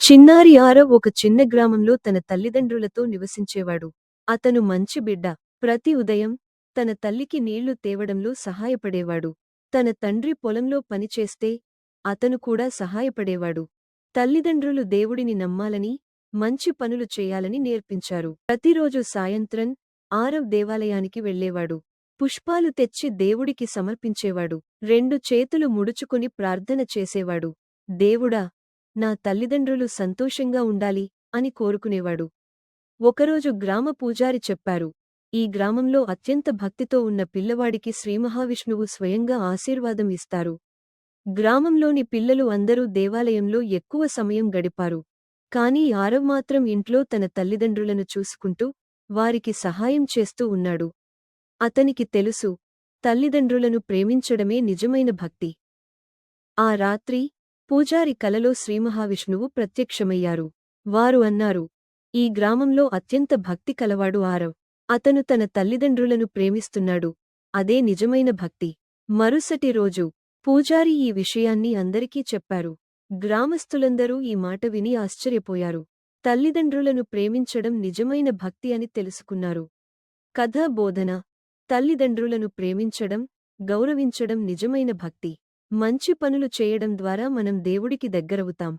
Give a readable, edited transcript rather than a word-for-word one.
చిన్నారి ఆరవ్ ఒక చిన్న గ్రామంలో తన తల్లిదండ్రులతో నివసించేవాడు. అతను మంచి బిడ్డ. ప్రతి ఉదయం తన తల్లికి నీళ్లు తేవడంలో సహాయపడేవాడు. తన తండ్రి పొలంలో పనిచేస్తే అతను కూడా సహాయపడేవాడు. తల్లిదండ్రులు దేవుడిని నమ్మాలని, మంచి పనులు చేయాలని నేర్పించారు. ప్రతిరోజు సాయంత్రం ఆరవ్ దేవాలయానికి వెళ్ళేవాడు. పుష్పాలు తెచ్చి దేవుడికి సమర్పించేవాడు. రెండు చేతులు ముడుచుకుని ప్రార్థన చేసేవాడు. దేవుడా, నా తల్లిదండ్రులు సంతోషంగా ఉండాలి అని కోరుకునేవాడు. ఒకరోజు గ్రామ పూజారి చెప్పారు, ఈ గ్రామంలో అత్యంత భక్తితో ఉన్న పిల్లవాడికి శ్రీమహావిష్ణువు స్వయంగా ఆశీర్వాదం ఇస్తారు. గ్రామంలోని పిల్లలు అందరూ దేవాలయంలో ఎక్కువ సమయం గడిపారు. కాని ఆరవ్ మాత్రం ఇంట్లో తన తల్లిదండ్రులను చూసుకుంటూ వారికి సహాయం చేస్తూ ఉన్నాడు. అతనికి తెలుసు, తల్లిదండ్రులను ప్రేమించడమే నిజమైన భక్తి. ఆ రాత్రి పూజారి కలలో శ్రీమహావిష్ణువు ప్రత్యక్షమయ్యారు. వారు అన్నారు, ఈ గ్రామంలో అత్యంత భక్తి కలవాడు ఆరవ్. అతను తన తల్లిదండ్రులను ప్రేమిస్తున్నాడు. అదే నిజమైన భక్తి. మరుసటి రోజు పూజారి ఈ విషయాన్ని అందరికీ చెప్పారు. గ్రామస్థులందరూ ఈ మాట విని ఆశ్చర్యపోయారు. తల్లిదండ్రులను ప్రేమించడం నిజమైన భక్తి అని తెలుసుకున్నారు. కథా బోధన: తల్లిదండ్రులను ప్రేమించడం, గౌరవించడం నిజమైన భక్తి. మంచి పనులు చేయడం ద్వారా మనం దేవుడికి దగ్గరవుతాం.